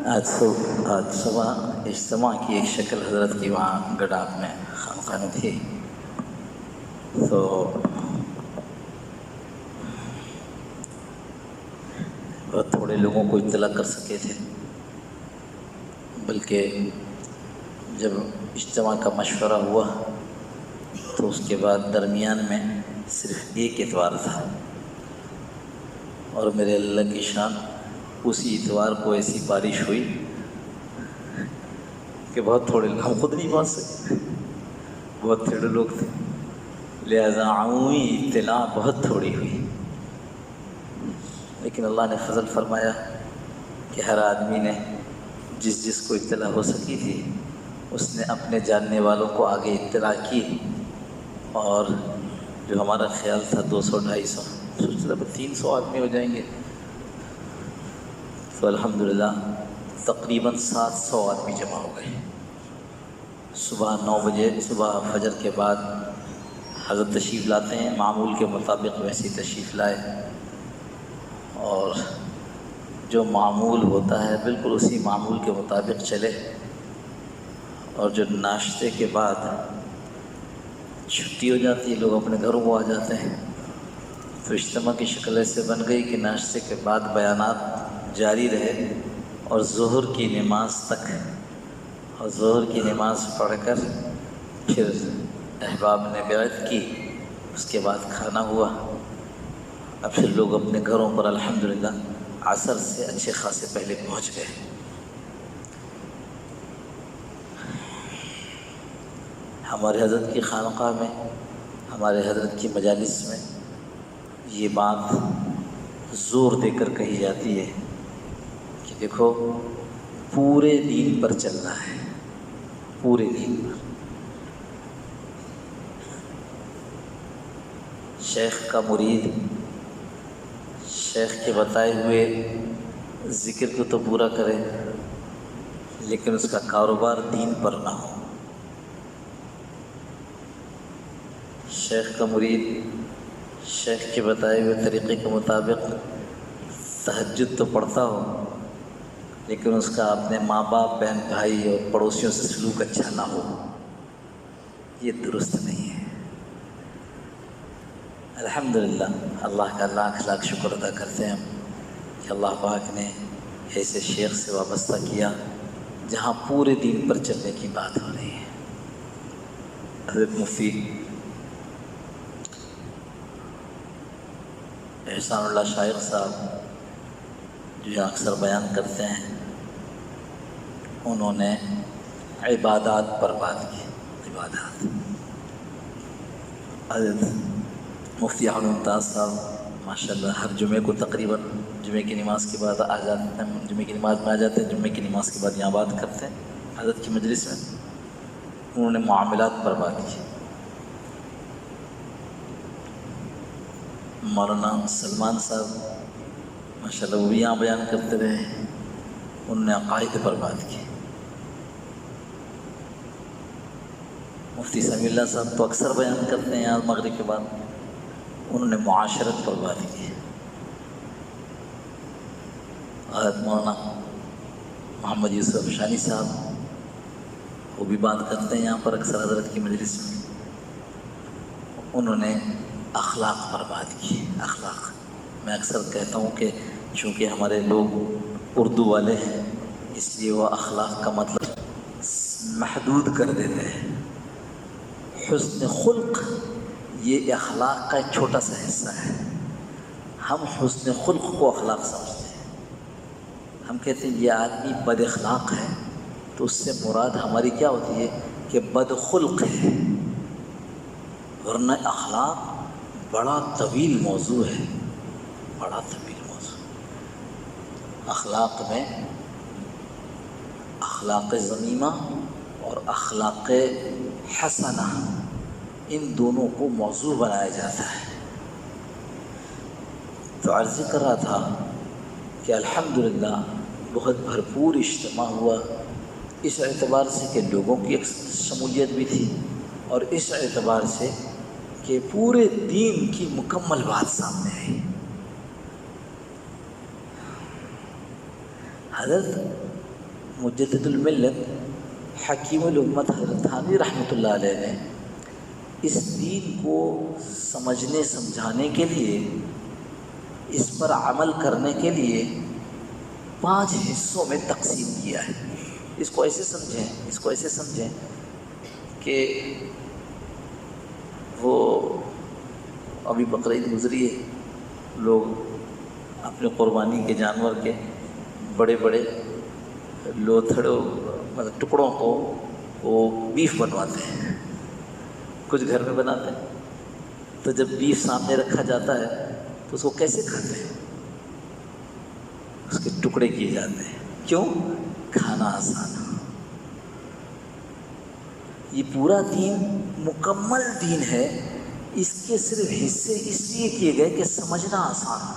آج صبح اجتماع کی ایک شکل حضرت کی وہاں گڈات میں خانقاہ میں تھی، تو بہت تھوڑے لوگوں کو اطلاع کر سکے تھے، بلکہ جب اجتماع کا مشورہ ہوا تو اس کے بعد درمیان میں صرف ایک اتوار تھا، اور میرے اللہ کی شان اسی اتوار کو ایسی بارش ہوئی کہ بہت تھوڑے ہم خود نہیں پہنچ سکے، بہت تھوڑے لوگ تھے، لہذا عمومی اطلاع بہت تھوڑی ہوئی، لیکن اللہ نے فضل فرمایا کہ ہر آدمی نے جس کو اطلاع ہو سکی تھی اس نے اپنے جاننے والوں کو آگے اطلاع کی، اور جو ہمارا خیال تھا 200-250 سوچ رہا 300 آدمی ہو جائیں گے، تو الحمدللہ تقریباً 700 آدمی جمع ہو گئے۔ صبح 9 بجے صبح فجر کے بعد حضرت تشریف لاتے ہیں، معمول کے مطابق ویسے تشریف لائے، اور جو معمول ہوتا ہے بالکل اسی معمول کے مطابق چلے، اور جو ناشتے کے بعد چھٹی ہو جاتی ہے، لوگ اپنے گھروں کو آ جاتے ہیں، تو اجتماع کی شکل ایسے بن گئی کہ ناشتے کے بعد بیانات جاری رہے اور ظہر کی نماز تک، اور ظہر کی نماز پڑھ کر پھر احباب نے بیعت کی، اس کے بعد کھانا ہوا، اب پھر لوگ اپنے گھروں پر الحمدللہ عصر سے اچھے خاصے پہلے پہنچ گئے۔ ہمارے حضرت کی خانقاہ میں، ہمارے حضرت کی مجالس میں یہ بات زور دے کر کہی جاتی ہے کہ دیکھو پورے دین پر چلنا ہے، پورے دین پر۔ شیخ کا مرید شیخ کے بتائے ہوئے ذکر کو تو پورا کرے، لیکن اس کا کاروبار دین پر نہ ہو۔ شیخ کا مرید شیخ کے بتائے ہوئے طریقے کے مطابق تہجد تو پڑھتا ہو، لیکن اس کا اپنے ماں باپ، بہن بھائی اور پڑوسیوں سے سلوک اچھا نہ ہو، یہ درست نہیں ہے۔ الحمدللہ اللہ کا لاکھ لاکھ شکر ادا کرتے ہیں کہ اللہ پاک نے ایسے شیخ سے وابستہ کیا جہاں پورے دین پر چلنے کی بات ہو رہی ہے۔ حضرت مفتی احسان اللہ شائخ صاحب جو یہاں اکثر بیان کرتے ہیں، انہوں نے عبادات پر بات کی، عبادات۔ حضرت مفتی احمد ممتاز صاحب ماشاءاللہ ہر جمعے کو تقریباً جمعے کی نماز کے بعد آ جاتے ہیں، جمعے کی نماز میں آ جاتے ہیں، جمعے کی نماز کے بعد یہاں بات کرتے ہیں حضرت کی مجلس میں۔ انہوں نے معاملات پر بات کی۔ مولانا سلمان صاحب ماشاءاللہ وہ بھی یہاں بیان کرتے رہے، انہوں نے عقائد پر بات کی۔ مفتی سمیع اللہ صاحب تو اکثر بیان کرتے ہیں یہاں مغرب کے بعد، انہوں نے معاشرت پر بات کی۔ حضرت مولانا محمد یوسف شانی صاحب وہ بھی بات کرتے ہیں یہاں پر اکثر حضرت کی مجلس میں، انہوں نے اخلاق پر بات کی۔ اخلاق، میں اکثر کہتا ہوں کہ چونکہ ہمارے لوگ اردو والے ہیں اس لیے وہ اخلاق کا مطلب محدود کر دیتے ہیں۔ حسن خلق یہ اخلاق کا ایک چھوٹا سا حصہ ہے، ہم حسن خلق کو اخلاق سمجھتے ہیں۔ ہم کہتے ہیں یہ آدمی بد اخلاق ہے تو اس سے مراد ہماری کیا ہوتی ہے کہ بد خلق ہے، ورنہ اخلاق بڑا طویل موضوع ہے، بڑا طویل موضوع۔ اخلاق میں اخلاق ذمیمہ اور اخلاق حسنہ ان دونوں کو موضوع بنایا جاتا ہے۔ تو عرض کر رہا تھا کہ الحمدللہ بہت بھرپور اجتماع ہوا، اس اعتبار سے کہ لوگوں کی شمولیت بھی تھی، اور اس اعتبار سے کہ پورے دین کی مکمل بات سامنے آئی۔ حضرت مجدد الملت حکیم الامت حضرت تھانوی رحمۃ اللہ علیہ نے اس دین کو سمجھنے سمجھانے کے لیے، اس پر عمل کرنے کے لیے 5 حصوں میں تقسیم کیا ہے۔ اس کو ایسے سمجھیں کہ وہ ابھی بقرعید گزری ہے، لوگ اپنے قربانی کے جانور کے بڑے بڑے لوتھڑوں مطلب ٹکڑوں کو وہ بیف بنواتے ہیں، کچھ گھر میں بناتے ہیں۔ تو جب بیف سامنے رکھا جاتا ہے تو اس کو کیسے کھاتے ہیں؟ اس کے ٹکڑے کیے جاتے ہیں۔ کیوں؟ کھانا آسان ہو۔ یہ پورا دین مکمل دین ہے، اس کے صرف حصے اس لیے کیے گئے کہ سمجھنا آسان ہو۔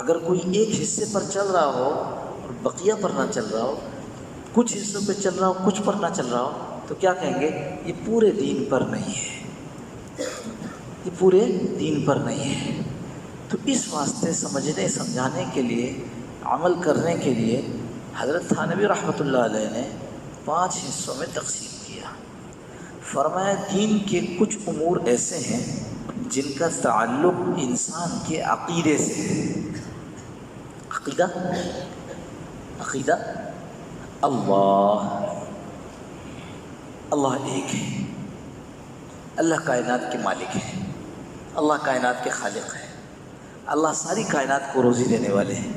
اگر کوئی ایک حصے پر چل رہا ہو اور بقیہ پر نہ چل رہا ہو، کچھ حصوں پہ چل رہا ہو کچھ پر نہ چل رہا ہو، تو کیا کہیں گے؟ یہ پورے دین پر نہیں ہے، یہ پورے دین پر نہیں ہے۔ تو اس واسطے سمجھنے سمجھانے کے لیے، عمل کرنے کے لیے حضرت تھانوی رحمۃ اللہ علیہ نے 5 حصوں میں تقسیم کیا۔ فرمایا دین کے کچھ امور ایسے ہیں جن کا تعلق انسان کے عقیدے سے ہے۔ عقیدہ اللہ ایک ہے، اللہ کائنات کے مالک ہے، اللہ کائنات کے خالق ہے، اللہ ساری کائنات کو روزی دینے والے ہیں،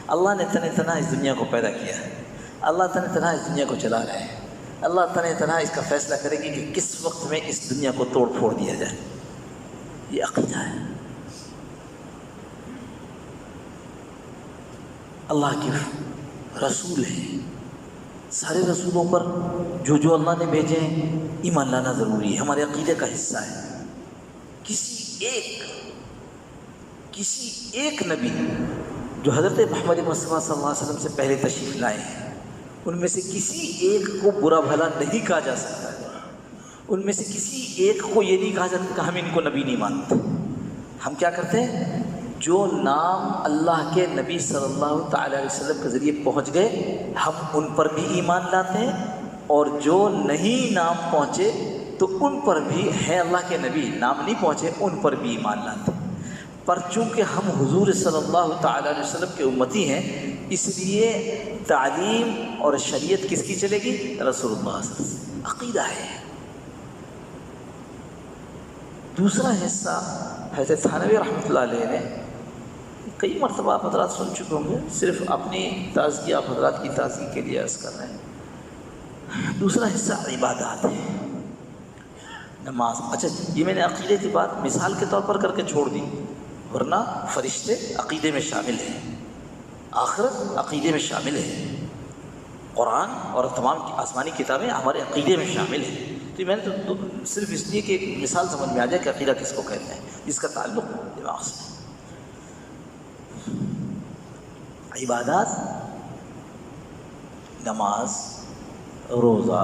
اللہ نے تنہا اس دنیا کو پیدا کیا ہے، اللہ تنہا اس دنیا کو چلا رہے ہیں، اللہ تنہا اس کا فیصلہ کرے گی کہ کس وقت میں اس دنیا کو توڑ پھوڑ دیا جائے۔ یہ عقیدہ ہے۔ اللہ کے رسول ہیں، سارے رسولوں پر جو اللہ نے بھیجے ہیں ایمان لانا ضروری ہے، ہمارے عقیدے کا حصہ ہے۔ کسی ایک نبی جو حضرت محمد مصطفیٰ صلی اللہ علیہ وسلم سے پہلے تشریف لائے ہیں، ان میں سے کسی ایک کو برا بھلا نہیں کہا جا سکتا ہے، ان میں سے کسی ایک کو یہ نہیں کہا جاتا کہ ہم ان کو نبی نہیں مانتے۔ ہم کیا کرتے ہیں؟ جو نام اللہ کے نبی صلی اللہ تعالی علیہ وسلم کے ذریعے پہنچ گئے ہم ان پر بھی ایمان لاتے ہیں، اور جو نہیں نام پہنچے تو ان پر بھی ہے اللہ کے نبی نام نہیں پہنچے ان پر بھی ایمان لاتے ہیں۔ پر چونکہ ہم حضور صلی اللہ تعالی علیہ وسلم کے امتی ہیں، اس لیے تعلیم اور شریعت کس کی چلے گی؟ رسول اللہ صلی اللہ علیہ وسلم۔ عقیدہ ہے۔ دوسرا حصہ حضرت تھانوی رحمۃ اللہ علیہ نے کئی مرتبہ آپ حضرات سن چکے ہوں گے، صرف اپنی تازگی آپ حضرات کی تازگی کے لیے عرض کر رہے ہیں۔ دوسرا حصہ عبادات ہے، نماز۔ اچھا یہ میں نے عقیدے کی بات مثال کے طور پر کر کے چھوڑ دی، ورنہ فرشتے عقیدے میں شامل ہیں، آخرت عقیدے میں شامل ہے، قرآن اور تمام آسمانی کتابیں ہمارے عقیدے میں شامل ہیں۔ تو میں نے تو صرف اس لیے کہ ایک مثال سمجھ میں آ جائے کہ عقیدہ کس کو کہتے ہیں، جس کا تعلق دماغ سے۔ عبادات، نماز، روزہ،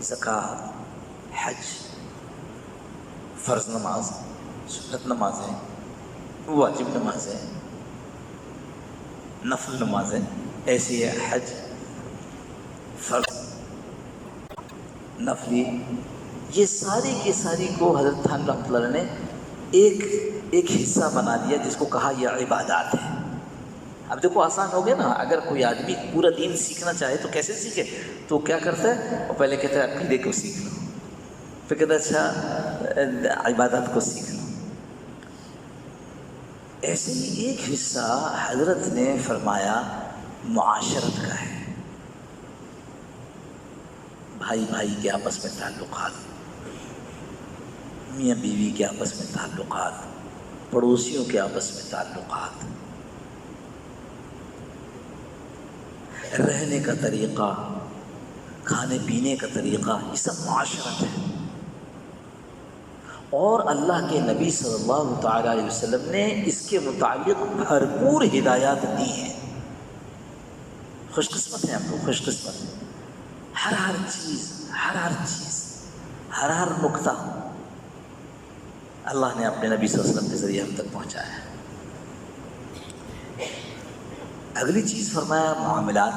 زکوٰۃ، حج، فرض نماز، سنت نمازیں، واجب نمازیں، نفل نمازیں، ایسی ہے حج، فرض، نفلی، یہ ساری کی ساری کو حضرت تھانوی رحمۃ اللہ نے ایک حصہ بنا دیا جس کو کہا یہ عبادات ہے۔ اب دیکھو آسان ہو گیا نا، اگر کوئی آدمی پورا دین سیکھنا چاہے تو کیسے سیکھے؟ تو کیا کرتا ہے؟ وہ پہلے کہتا ہے عقیدے کو سیکھ لو، پھر کہتا ہے اچھا عبادت کو سیکھ لو۔ ایسے ہی ایک حصہ حضرت نے فرمایا معاشرت کا ہے، بھائی بھائی کے آپس میں تعلقات، میاں بیوی کے آپس میں تعلقات، پڑوسیوں کے آپس میں تعلقات، رہنے کا طریقہ، کھانے پینے کا طریقہ، یہ سب معاشرت ہے۔ اور اللہ کے نبی صلی اللہ تعالیٰ علیہ وسلم نے اس کے متعلق بھرپور ہدایات دی ہیں۔ خوش قسمت ہیں ہم لوگ، خوش قسمت ہیں۔ ہر چیز، ہر نقطہ اللہ نے اپنے نبی صلی اللہ علیہ وسلم کے ذریعے ہم تک پہنچایا ہے۔ اگلی چیز فرمایا معاملات.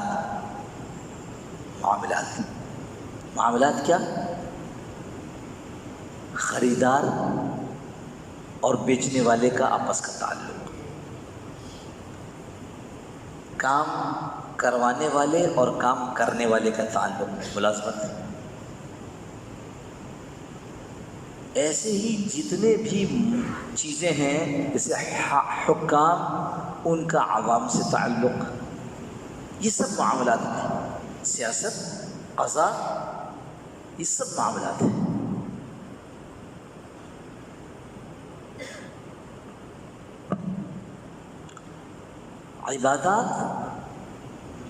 معاملات کیا؟ خریدار اور بیچنے والے کا آپس کا تعلق، کام کروانے والے اور کام کرنے والے کا تعلق، ملازمت. ایسے ہی جتنے بھی چیزیں ہیں جیسے حکام، ان کا عوام سے تعلق، یہ سب معاملات ہیں. سیاست، قضا، یہ سب معاملات ہیں. عبادات،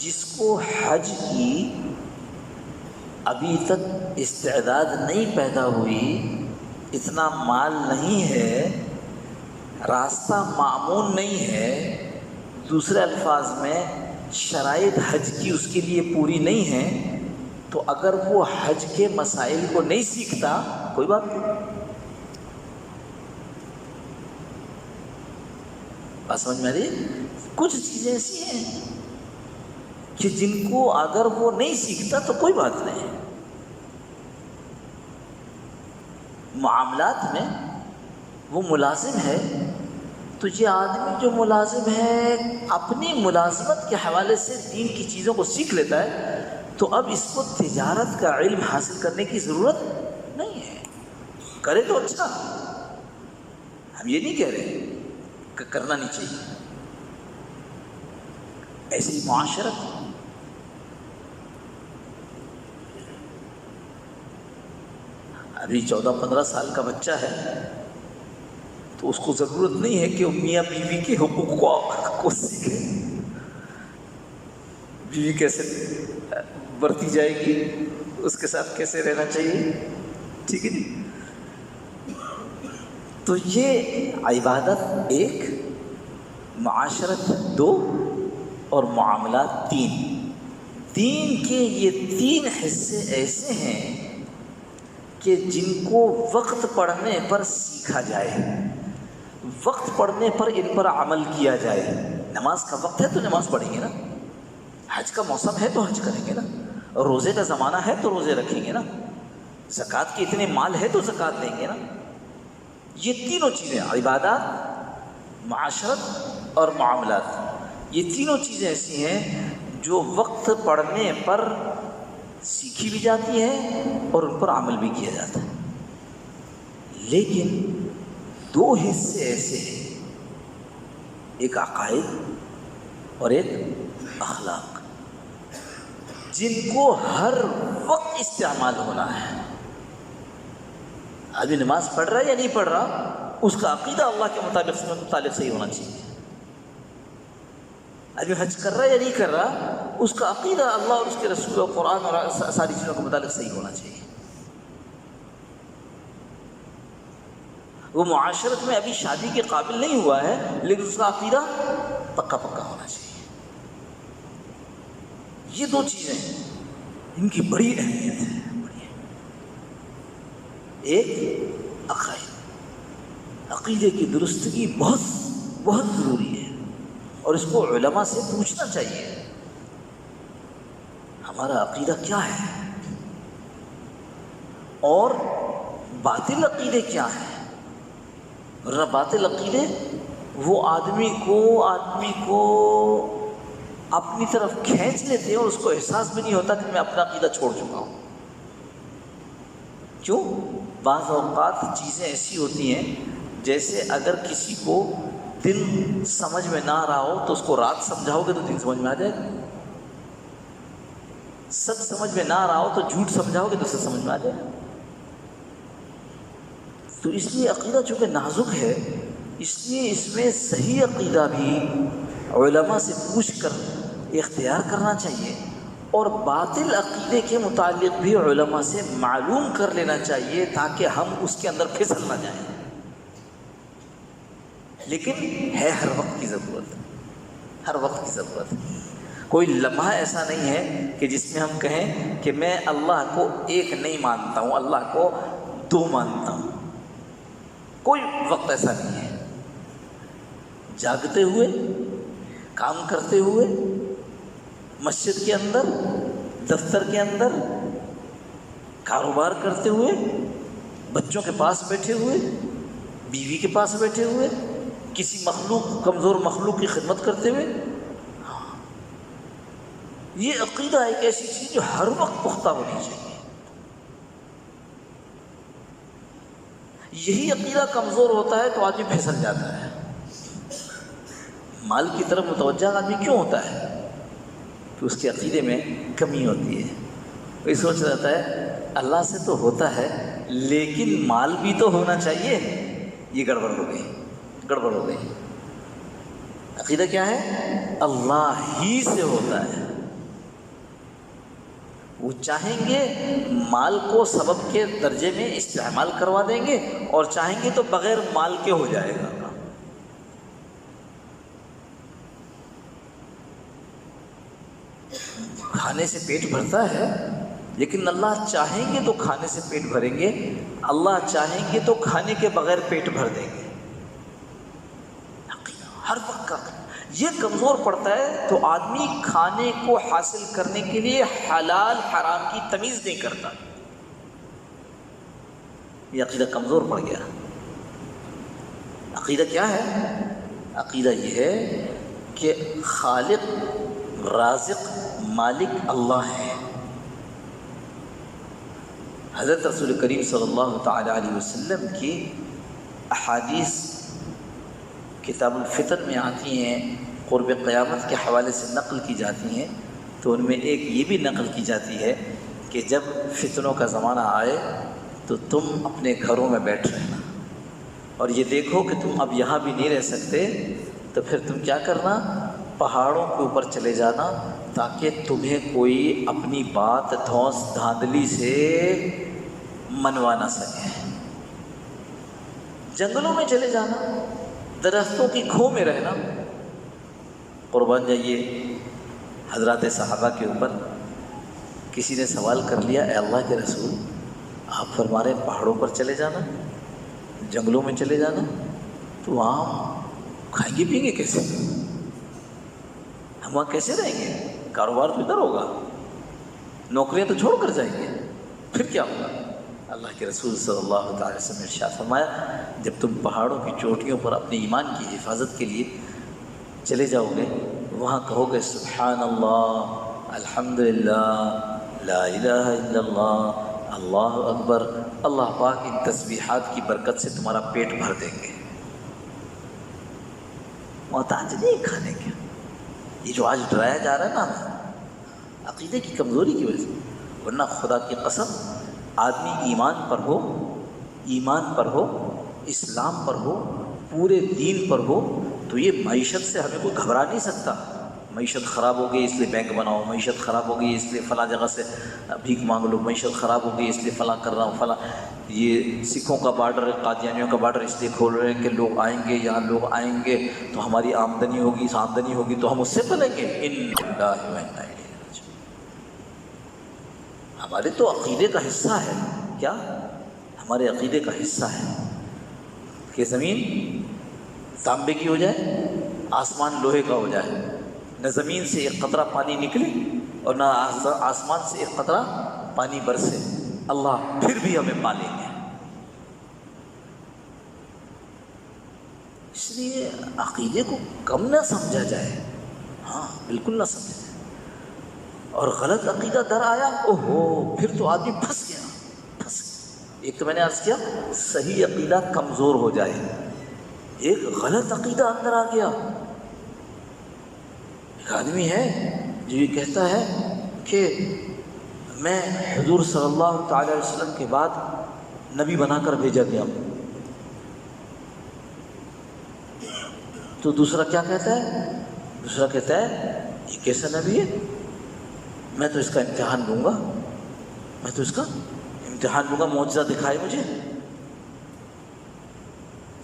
جس کو حج کی ابھی تک استعداد نہیں پیدا ہوئی، اتنا مال نہیں ہے، راستہ معمون نہیں ہے، دوسرے الفاظ میں شرائط حج کی اس کے لیے پوری نہیں ہے، تو اگر وہ حج کے مسائل کو نہیں سیکھتا کوئی بات نہیں. بات سمجھ میں آ رہی ہے؟ کچھ چیزیں ایسی ہیں کہ جن کو اگر وہ نہیں سیکھتا تو کوئی بات نہیں. معاملات میں وہ ملازم ہے، تو یہ آدمی جو ملازم ہے اپنی ملازمت کے حوالے سے دین کی چیزوں کو سیکھ لیتا ہے، تو اب اس کو تجارت کا علم حاصل کرنے کی ضرورت نہیں ہے. کرے تو اچھا، ہم یہ نہیں کہہ رہے کہ کرنا نہیں چاہیے. ایسی معاشرت، ابھی 14-15 سال کا بچہ ہے تو اس کو ضرورت نہیں ہے کہ وہ میاں بیوی کے حقوق کو سیکھے. بیوی کیسے برتی جائے گی، اس کے ساتھ کیسے رہنا چاہیے، ٹھیک ہے جی. تو یہ عبادت 1، معاشرت 2 اور معاملات 3. دین کے یہ 3 حصے ایسے ہیں کہ جن کو وقت پڑھنے پر سیکھا جائے، وقت پڑھنے پر ان پر عمل کیا جائے. نماز کا وقت ہے تو نماز پڑھیں گے نا، حج کا موسم ہے تو حج کریں گے نا، روزے کا زمانہ ہے تو روزے رکھیں گے نا، زکوٰۃ کے اتنے مال ہے تو زکوٰۃ دیں گے نا. یہ تینوں چیزیں، عبادات، معاشرت اور معاملات، یہ تینوں چیزیں ایسی ہیں جو وقت پڑھنے پر سیکھی بھی جاتی ہے اور ان پر عمل بھی کیا جاتا ہے. لیکن 2 حصے ایسے ہیں، ایک عقائد اور ایک اخلاق، جن کو ہر وقت استعمال ہونا ہے. آدمی نماز پڑھ رہا ہے یا نہیں پڑھ رہا، اس کا عقیدہ اللہ کے مطابق صحیح ہونا چاہیے. آدمی حج کر رہا ہے یا نہیں کر رہا، اس کا عقیدہ اللہ اور اس کے رسول اور قرآن اور ساری چیزوں کے متعلق صحیح ہونا چاہیے. وہ معاشرت میں ابھی شادی کے قابل نہیں ہوا ہے، لیکن اس کا عقیدہ پکا ہونا چاہیے. یہ 2 چیزیں ان کی بڑی اہمیت ہے. ایک عقائد، عقیدے کی درستگی بہت ضروری ہے، اور اس کو علماء سے پوچھنا چاہیے ہمارا عقیدہ کیا ہے، اور باطل عقیدے کیا ہیں. ورنہ باطل عقیدے وہ آدمی کو اپنی طرف کھینچ لیتے ہیں اور اس کو احساس بھی نہیں ہوتا کہ میں اپنا عقیدہ چھوڑ چکا ہوں. کیوں؟ بعض اوقات چیزیں ایسی ہوتی ہیں، جیسے اگر کسی کو دن سمجھ میں نہ آ رہا ہو تو اس کو رات سمجھاؤ گے تو دن سمجھ میں آ جائے گا. سچ سمجھ میں نہ آ رہا ہو تو جھوٹ سمجھاؤ گے تو سچ سمجھ میں آ جائے گا. تو اس لیے عقیدہ چونکہ نازک ہے، اس لیے اس میں صحیح عقیدہ بھی علماء سے پوچھ کر اختیار کرنا چاہیے، اور باطل عقیدے کے متعلق بھی علماء سے معلوم کر لینا چاہیے تاکہ ہم اس کے اندر پھسل نہ جائیں. لیکن ہے ہر وقت کی ضرورت. کوئی لمحہ ایسا نہیں ہے کہ جس میں ہم کہیں کہ میں اللہ کو 1 نہیں مانتا ہوں، اللہ کو 2 مانتا ہوں. کوئی وقت ایسا نہیں ہے. جاگتے ہوئے کام کرتے ہوئے، مسجد کے اندر، دفتر کے اندر، کاروبار کرتے ہوئے، بچوں کے پاس بیٹھے ہوئے، بیوی کے پاس بیٹھے ہوئے، کسی مخلوق، کمزور مخلوق کی خدمت کرتے ہوئے. یہ عقیدہ ایک ایسی چیز جو ہر وقت پختہ ہونی چاہیے. یہی عقیدہ کمزور ہوتا ہے تو آدمی پھسل جاتا ہے. مال کی طرف متوجہ آدمی کیوں ہوتا ہے؟ کہ اس کے عقیدے میں کمی ہوتی ہے. وہی سوچ رہتا ہے اللہ سے تو ہوتا ہے لیکن مال بھی تو ہونا چاہیے. یہ گڑبڑ ہو گئی، گڑبڑ ہو گئی. عقیدہ کیا ہے؟ اللہ ہی سے ہوتا ہے. وہ چاہیں گے مال کو سبب کے درجے میں استعمال کروا دیں گے، اور چاہیں گے تو بغیر مال کے ہو جائے گا. کھانے سے پیٹ بھرتا ہے لیکن اللہ چاہیں گے تو کھانے سے پیٹ بھریں گے، اللہ چاہیں گے تو کھانے کے بغیر پیٹ بھر دیں گے. ہر وقت کا یہ کمزور پڑتا ہے تو آدمی کھانے کو حاصل کرنے کے لیے حلال حرام کی تمیز نہیں کرتا. یہ عقیدہ کمزور پڑ گیا. عقیدہ کیا ہے؟ عقیدہ یہ ہے کہ خالق، رازق، مالک اللہ ہے. حضرت رسول کریم صلی اللہ تعالی علیہ وسلم کی احادیث کتاب الفطر میں آتی ہیں، قرب قیامت کے حوالے سے نقل کی جاتی ہیں. تو ان میں ایک یہ بھی نقل کی جاتی ہے کہ جب فتنوں کا زمانہ آئے تو تم اپنے گھروں میں بیٹھ رہنا، اور یہ دیکھو کہ تم اب یہاں بھی نہیں رہ سکتے تو پھر تم کیا کرنا؟ پہاڑوں کے اوپر چلے جانا تاکہ تمہیں کوئی اپنی بات دھوس دھاندلی سے منوا نہ سکے. جنگلوں میں چلے جانا، درختوں کی کھو میں رہنا. قربان جائیے حضرات صحابہ کے اوپر کسی نے سوال کر لیا، اے اللہ کے رسول آپ فرما رہے ہیں پہاڑوں پر چلے جانا، جنگلوں میں چلے جانا، تو وہاں کھائیں گے پئیں گے کیسے؟ ہم وہاں کیسے رہیں گے؟ کاروبار تو ادھر ہوگا، نوکریاں تو چھوڑ کر جائیں گے، پھر کیا ہوگا؟ اللہ کے رسول صلی اللہ تعالی وسلم نے ارشاد فرمایا جب تم پہاڑوں کی چوٹیوں پر اپنے ایمان کی حفاظت کے لیے چلے جاؤ گے، وہاں کہو گے سبحان اللہ، الحمدللہ، لا الہ الا اللہ، اللہ اکبر، اللہ پاک ان تسبیحات کی برکت سے تمہارا پیٹ بھر دیں گے. محتاج نہیں کھانے کے. یہ جو آج ڈرایا جا رہا ہے نا عقیدے کی کمزوری کی وجہ سے، ورنہ خدا کی قسم آدمی ایمان پر ہو، ایمان پر ہو، اسلام پر ہو، پورے دین پر ہو تو یہ معیشت سے ہمیں کوئی گھبرا نہیں سکتا. معیشت خراب ہو گئی اس لیے بینک بناؤ، معیشت خراب ہو گئی اس لیے فلاں جگہ سے بھیک مانگ لو، معیشت خراب ہو گئی اس لیے فلاں کر رہا ہوں فلاں. یہ سکھوں کا بارڈر، قادیانیوں کا بارڈر اس لیے کھول رہے ہیں کہ لوگ آئیں گے، یہاں لوگ آئیں گے تو ہماری آمدنی ہوگی، آمدنی ہوگی تو ہم اس سے پلیں گے. ان اللہ و انا الیہ راجعون. ہمارے تو عقیدے کا حصہ ہے. کیا ہمارے عقیدے کا حصہ ہے کہ زمین تانبے کی ہو جائے، آسمان لوہے کا ہو جائے، نہ زمین سے ایک قطرہ پانی نکلے اور نہ آسمان سے ایک قطرہ پانی برسے، اللہ پھر بھی ہمیں پالیں گے. اس لیے عقیدے کو کم نہ سمجھا جائے. ہاں بالکل نہ سمجھا جائے. اور غلط عقیدہ در آیا، اوہو پھر تو آدمی پھنس گیا. ایک تو میں نے عرض کیا صحیح عقیدہ کمزور ہو جائے، ایک غلط عقیدہ اندر آ گیا. ایک آدمی ہے جو یہ کہتا ہے کہ میں حضور صلی اللہ تعالی علیہ وسلم کے بعد نبی بنا کر بھیجا گیا. تو دوسرا کیا کہتا ہے؟ دوسرا کہتا ہے یہ کیسا نبی ہے، میں تو اس کا امتحان لوں گا، میں تو اس کا امتحان لوں گا، معجزہ دکھائے مجھے.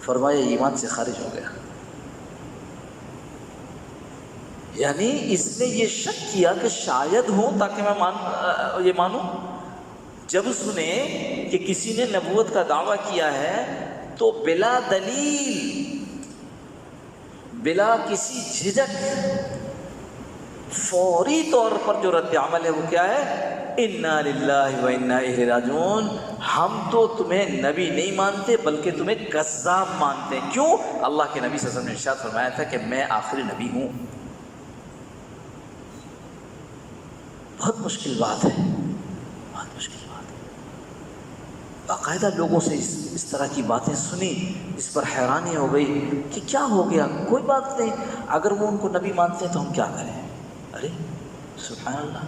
فرمایا ایمان سے خارج ہو گیا. یعنی اس نے یہ شک کیا کہ شاید ہوں تاکہ میں یہ مانوں. جب سنے کہ کسی نے نبوت کا دعویٰ کیا ہے تو بلا دلیل بلا کسی جھجک فوری طور پر جو رد عمل ہے وہ کیا ہے؟ انا للہ و انا الیہ راجعون، ہم تو تمہیں نبی نہیں مانتے بلکہ تمہیں کذاب مانتے ہیں۔ کیوں؟ اللہ کے نبی صلی اللہ علیہ وسلم نے ارشاد فرمایا تھا کہ میں آخری نبی ہوں۔ بہت مشکل بات ہے، بہت مشکل بات ہے۔ باقاعدہ لوگوں سے اس طرح کی باتیں سنی، اس پر حیرانی ہو گئی کہ کیا ہو گیا؟ کوئی بات نہیں، اگر وہ ان کو نبی مانتے ہیں تو ہم کیا کریں؟ ارے سبحان اللہ۔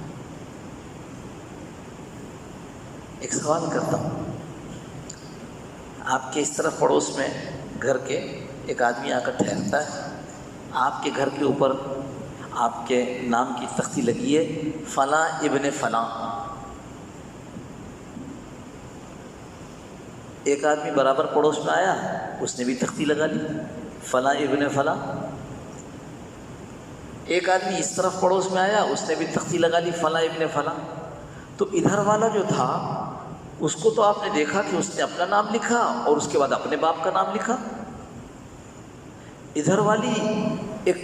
ایک سوال کرتا ہوں، آپ کے اس طرف پڑوس میں گھر کے ایک آدمی آ کر ٹھہرتا ہے، آپ کے گھر کے اوپر آپ کے نام کی تختی لگی ہے فلاں ابن فلاں، ایک آدمی برابر پڑوس میں آیا، اس نے بھی تختی لگا لی فلاں ابن فلاں، ایک آدمی اس طرف پڑوس میں آیا، اس نے بھی تختی لگا لی فلاں ابن فلاں۔ تو ادھر والا جو تھا اس کو تو آپ نے دیکھا کہ اس نے اپنا نام لکھا اور اس کے بعد اپنے باپ کا نام لکھا۔ ادھر والی ایک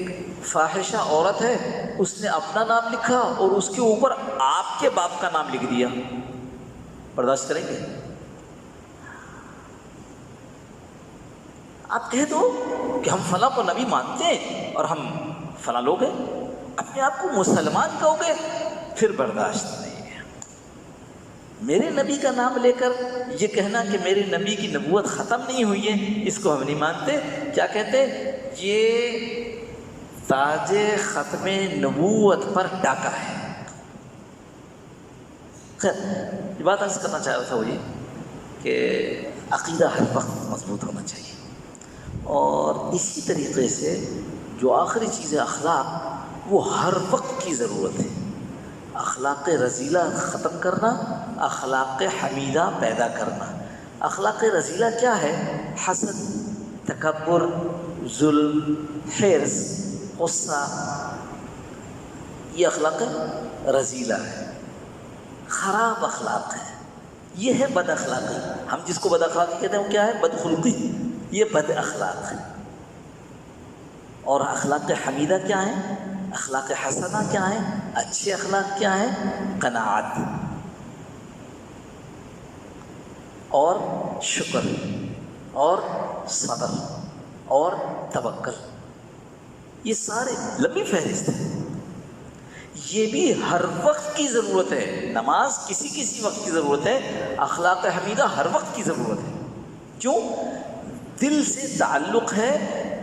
فاحشہ عورت ہے، اس نے اپنا نام لکھا اور اس کے اوپر آپ کے باپ کا نام لکھ دیا۔ برداشت کریں گے؟ آپ کہہ دو کہ ہم فلاں کو نبی مانتے ہیں اور ہم فلاں لوگ ہیں، اپنے آپ کو مسلمان کہو گے، پھر برداشت نہیں ہے۔ میرے نبی کا نام لے کر یہ کہنا کہ میرے نبی کی نبوت ختم نہیں ہوئی ہے، اس کو ہم نہیں مانتے۔ کیا کہتے؟ یہ تاج ختم نبوت پر ڈاکہ ہے۔ خیر، یہ بات عرض کرنا چاہ رہا تھا وہ یہ کہ عقیدہ ہر وقت مضبوط ہونا چاہیے، اور اسی طریقے سے جو آخری چیز ہے اخلاق، وہ ہر وقت کی ضرورت ہے۔ اخلاق رذیلہ ختم کرنا، اخلاق حمیدہ پیدا کرنا۔ اخلاق رذیلہ کیا ہے؟ حسد، تکبر، ظلم، حرص، غصہ، یہ اخلاق رذیلہ ہے، خراب اخلاق ہے، یہ ہے بد اخلاقی۔ ہم جس کو بد اخلاقی کہتے ہیں وہ کیا ہے؟ بدخلقی، یہ بد اخلاق ہے۔ اور اخلاق حمیدہ کیا ہیں؟ اخلاق حسنہ کیا ہیں؟ اچھے اخلاق کیا ہیں؟ قناعت اور شکر اور صبر اور توکل، یہ سارے لمبی فہرست ہے، یہ بھی ہر وقت کی ضرورت ہے۔ نماز کسی وقت کی ضرورت ہے، اخلاق حمیدہ ہر وقت کی ضرورت ہے۔ کیوں؟ دل سے تعلق ہے،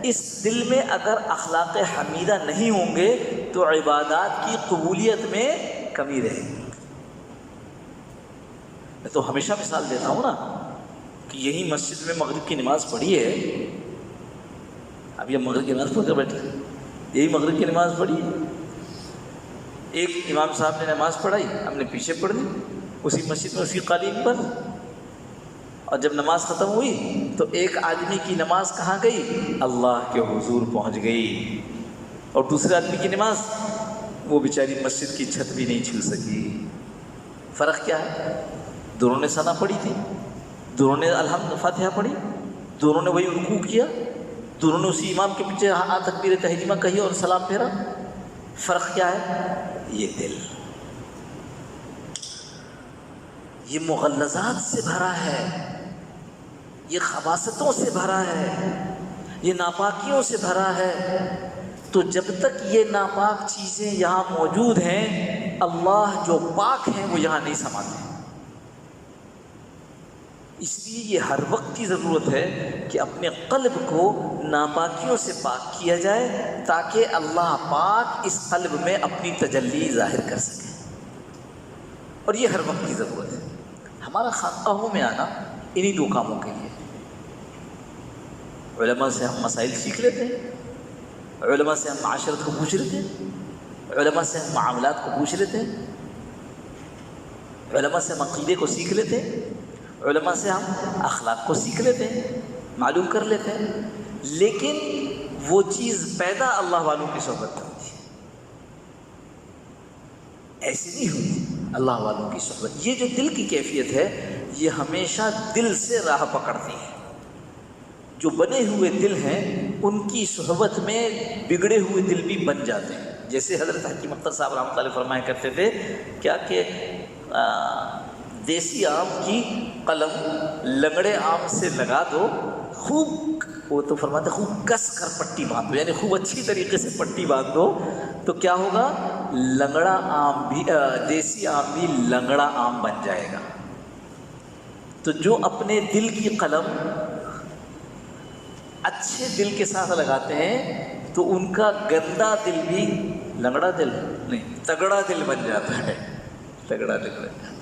اس دل میں اگر اخلاق حمیدہ نہیں ہوں گے تو عبادات کی قبولیت میں کمی رہے گی۔ میں تو ہمیشہ مثال دیتا ہوں نا کہ یہی مسجد میں مغرب کی نماز پڑھی ہے، اب یہ مغرب کی نماز پڑھ کر بیٹھے، یہی مغرب کی نماز پڑھی ہے، ایک امام صاحب نے نماز پڑھائی، ہم نے پیچھے پڑھ لی اسی مسجد میں اسی قالین پر، اور جب نماز ختم ہوئی تو ایک آدمی کی نماز کہاں گئی؟ اللہ کے حضور پہنچ گئی، اور دوسرے آدمی کی نماز وہ بیچاری مسجد کی چھت بھی نہیں چھو سکی۔ فرق کیا ہے؟ دونوں نے ثنا پڑھی تھی، دونوں نے الحمد فاتحہ پڑھی، دونوں نے وہی رکوع کیا، دونوں نے اسی امام کے پیچھے تکبیر تحریمہ کہی اور سلام پھیرا۔ فرق کیا ہے؟ یہ دل، یہ مغلظات سے بھرا ہے، یہ خباثتوں سے بھرا ہے، یہ ناپاکیوں سے بھرا ہے۔ تو جب تک یہ ناپاک چیزیں یہاں موجود ہیں، اللہ جو پاک ہیں وہ یہاں نہیں سماتے۔ اس لیے یہ ہر وقت کی ضرورت ہے کہ اپنے قلب کو ناپاکیوں سے پاک کیا جائے تاکہ اللہ پاک اس قلب میں اپنی تجلی ظاہر کر سکے، اور یہ ہر وقت کی ضرورت ہے۔ ہمارا خانقاہوں میں آنا انہی دو کاموں کے لیے۔ علماء سے ہم مسائل سیکھ لیتے ہیں، علماء سے ہم معاشرت کو پوچھ لیتے ہیں، علماء سے ہم معاملات کو پوچھ لیتے ہیں، علماء سے ہم عقیدے کو سیکھ لیتے ہیں، علماء سے ہم اخلاق کو سیکھ لیتے ہیں، معلوم کر لیتے ہیں، لیکن وہ چیز پیدا اللہ والوں کی صحبت میں ہوتی ہے، ایسی نہیں ہوتی اللہ والوں کی صحبت۔ یہ جو دل کی کیفیت ہے یہ ہمیشہ دل سے راہ پکڑتی ہے۔ جو بنے ہوئے دل ہیں ان کی صحبت میں بگڑے ہوئے دل بھی بن جاتے ہیں. جیسے حضرت حکیم اختر صاحب رحمۃ اللہ علیہ فرمایا کرتے تھے کیا کہ دیسی آم کی قلم لنگڑے آم سے لگا دو، خوب، وہ تو فرماتے خوب کس کر پٹی باندھ دو، یعنی خوب اچھی طریقے سے پٹی باندھ دو تو کیا ہوگا، لنگڑا آم بھی، دیسی آم بھی لنگڑا آم بن جائے گا. تو جو اپنے دل کی قلم اچھے دل کے ساتھ لگاتے ہیں تو ان کا گندا دل بھی لنگڑا دل نہیں، تگڑا دل بن جاتا ہے. تگڑا دل بن جاتا ہے.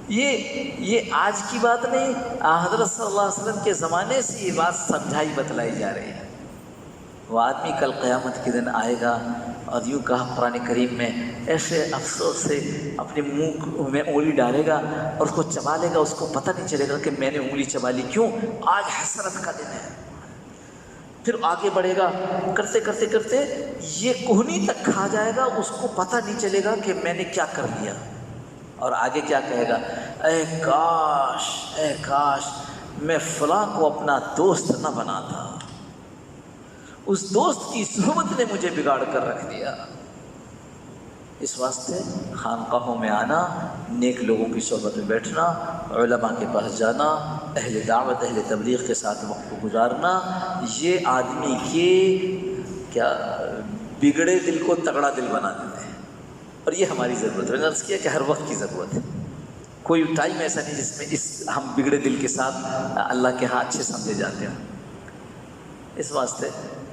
یہ آج کی بات نہیں، حضرت صلی اللہ علیہ وسلم کے زمانے سے یہ بات سمجھائی بتلائی جا رہی ہے. وہ آدمی کل قیامت کے دن آئے گا اور یوں کہا قرآن کریم میں، ایسے افسوس سے اپنے منہ میں انگلی ڈالے گا اور اس کو چبا لے گا، اس کو پتہ نہیں چلے گا کہ میں نے انگلی چبا لی. کیوں؟ آج حسرت کا دن ہے. پھر آگے بڑھے گا، کرتے کرتے کرتے یہ کوہنی تک کھا جائے گا، اس کو پتہ نہیں چلے گا کہ میں نے کیا کر لیا. اور آگے کیا کہے گا، اے کاش میں فلاں کو اپنا دوست نہ بناتا، اس دوست کی صحبت نے مجھے بگاڑ کر رکھ دیا. اس واسطے خانقاہوں میں آنا، نیک لوگوں کی صحبت میں بیٹھنا، علماء کے پاس جانا، اہل دعوت اہل تبلیغ کے ساتھ وقت کو گزارنا، یہ آدمی کے کیا بگڑے دل کو تگڑا دل بنا دیتے ہیں. اور یہ ہماری ضرورت ہے. میں نے عرض کیا کہ ہر وقت کی ضرورت ہے. کوئی ٹائم ایسا نہیں جس میں ہم بگڑے دل کے ساتھ اللہ کے ہاں اچھے سمجھے جاتے ہیں. اس واسطے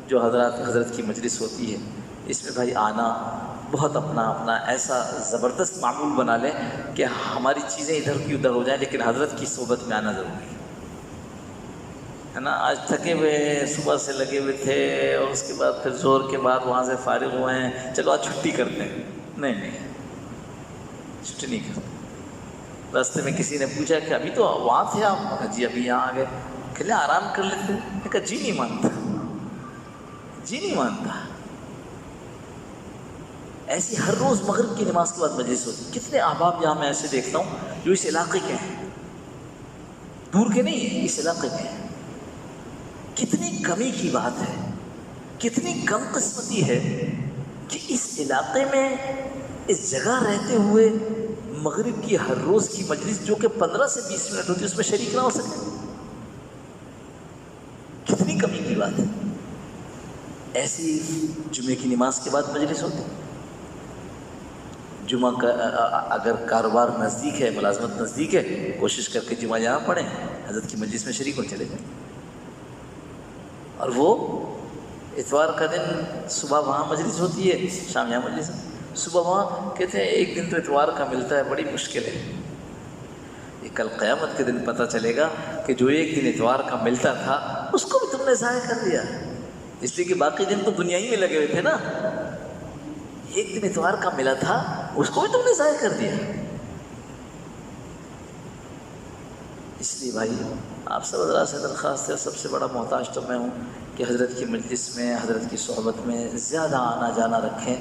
جو حضرت کی مجلس ہوتی ہے اس میں بھائی آنا، بہت اپنا ایسا زبردست معمول بنا لیں کہ ہماری چیزیں ادھر کی ادھر ہو جائیں، لیکن حضرت کی صحبت میں آنا ضروری ہے نا. آج تھکے ہوئے صبح سے لگے ہوئے تھے اور اس کے بعد پھر زور کے بعد وہاں سے فارغ ہوئے ہیں، چلو آج چھٹی کرتے ہیں. نہیں، چھٹی نہیں کرتے. راستے میں کسی نے پوچھا کہ ابھی تو وہاں تھے آپ؟ جی ابھی یہاں آ گئے. کہ لیں آرام کر لیتے. میں کہا جی نہیں مانتا. ایسی ہر روز مغرب کی نماز کے بعد مجلس ہوتی. کتنے احباب یہاں میں ایسے دیکھتا ہوں جو اس علاقے کے ہیں، دور کے نہیں ہیں، اس علاقے کے ہیں. کتنی کمی کی بات ہے، کتنی کم قسمتی ہے کہ اس علاقے میں اس جگہ رہتے ہوئے مغرب کی ہر روز کی مجلس جو کہ 15 سے 20 منٹ ہوتی ہے اس میں شریک نہ ہو سکے. کتنی کمی کی بات ہے. ایسی جمعے کی نماز کے بعد مجلس ہوتی. جمعہ کا اگر کاروبار نزدیک ہے، ملازمت نزدیک ہے، کوشش کر کے جمعہ یہاں پڑھیں، حضرت کی مجلس میں شریک ہو چلے جائیں. اور وہ اتوار کا دن صبح وہاں مجلس ہوتی ہے، شام یہاں مجلس ہے. صبح وہاں کہتے ہیں ایک دن تو اتوار کا ملتا ہے، بڑی مشکل ہے. یہ کل قیامت کے دن پتہ چلے گا کہ جو ایک دن اتوار کا ملتا تھا اس کو بھی تم نے ضائع کر دیا، اس لیے کہ باقی دن تو دنیا ہی میں لگے ہوئے تھے نا. ایک دن اتوار کا ملا تھا اس کو بھی تم نے ضائع کر دیا. اس لیے بھائی آپ سب حضرات سے درخواست ہے، سب سے بڑا محتاج تو میں ہوں کہ حضرت کی مجلس میں، حضرت کی صحبت میں زیادہ آنا جانا رکھیں.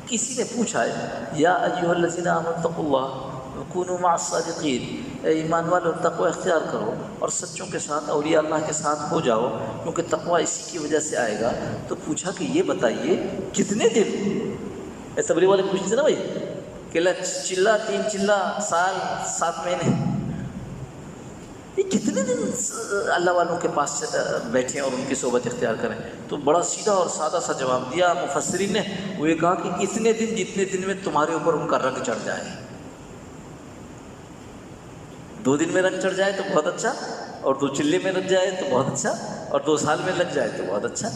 کسی نے پوچھا ہے یا ایھا الذین آمنوا اتقوا اللہ وکونوا مع الصادقین، اے ایمان والو تقوی اختیار کرو اور سچوں کے ساتھ، اولیاء اللہ کے ساتھ ہو جاؤ، کیونکہ تقوی اسی کی وجہ سے آئے گا. تو پوچھا کہ یہ بتائیے کتنے دن، تبلیغ والے پوچھتے تھے نا بھائی کہ چلہ 3 چلہ سال 7 مہینے، یہ کتنے دن اللہ والوں کے پاس بیٹھیں اور ان کی صحبت اختیار کریں. تو بڑا سیدھا اور سادہ سا جواب دیا مفسرین نے. وہ یہ کہا کہ اتنے دن جتنے دن میں تمہارے اوپر ان کا رنگ چڑھ جائے. 2 دن میں رنگ چڑھ جائے تو بہت اچھا، اور 2 چلے میں لگ جائے تو بہت اچھا، اور 2 سال میں لگ جائے تو بہت اچھا.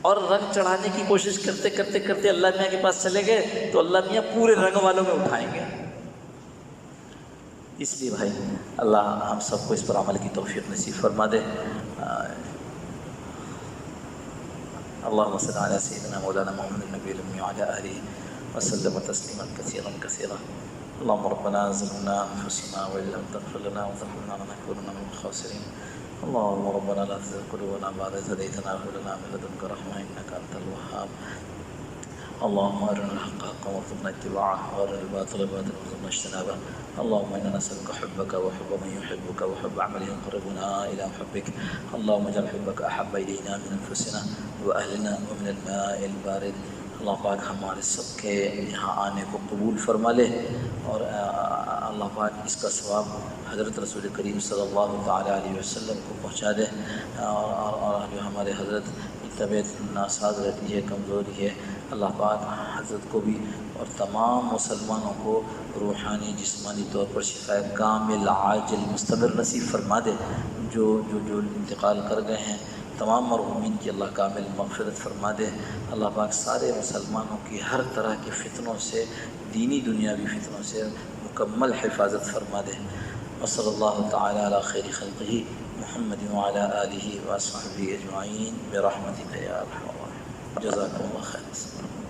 اور رنگ چڑھانے کی کوشش کرتے کرتے کرتے اللہ میاں کے پاس چلے گئے تو اللہ میاں پورے رنگ والوں میں اٹھائیں گے. اس لیے بھائی اللہ ہم سب کو اس پر عمل کی توفیق نصیب فرما دے. اللهم صل على سيدنا مولانا محمد النبي الأمي وعلى آله وسلم تسليما كثيرا كثيرا. اللهم ربنا ظلمنا أنفسنا وإن لم تغفر لنا وترحمنا لنكونن من الخاسرين. اللهم ربنا لا تزغ قلوبنا بعد إذ هديتنا وهب لنا من لدنك رحمة إنك أنت الوهاب. اللهم أرنا الحق حقا وارزقنا اتباعه وأرنا الباطل باطلا وارزقنا اجتنابه. اللهم إنا نسألك حبك وحب من يحبك وحب عمل يقربنا إلى حبك. اللهم اجعل حبك أحب إلينا من أنفسنا وأهلنا ومن الماء البارد. اللہ پاک ہمارے سب کے یہاں آنے کو قبول فرما لے، اور اللہ پاک اس کا ثواب حضرت رسول کریم صلی اللہ تعالیٰ علیہ وسلم کو پہنچا دے، اور جو ہمارے حضرت کی طبیعت ناساز رہتی ہے، کمزوری ہے، اللہ پاک حضرت کو بھی اور تمام مسلمانوں کو روحانی جسمانی طور پر شفاء کامل عاجل مستمر نصیب فرما دے. جو انتقال کر گئے ہیں تمام مرحومین کی اللہ کامل مغفرت فرما دے. اللہ پاک سارے مسلمانوں کی ہر طرح کے فتنوں سے، دینی دنیاوی فتنوں سے مکمل حفاظت فرما دے. وصلی اللہ تعالی علی خیر خلقہ محمد وعلی آلہ وصحبہ اجمعین برحمتک یا ارحم الراحمین. جزاکم اللہ خیر.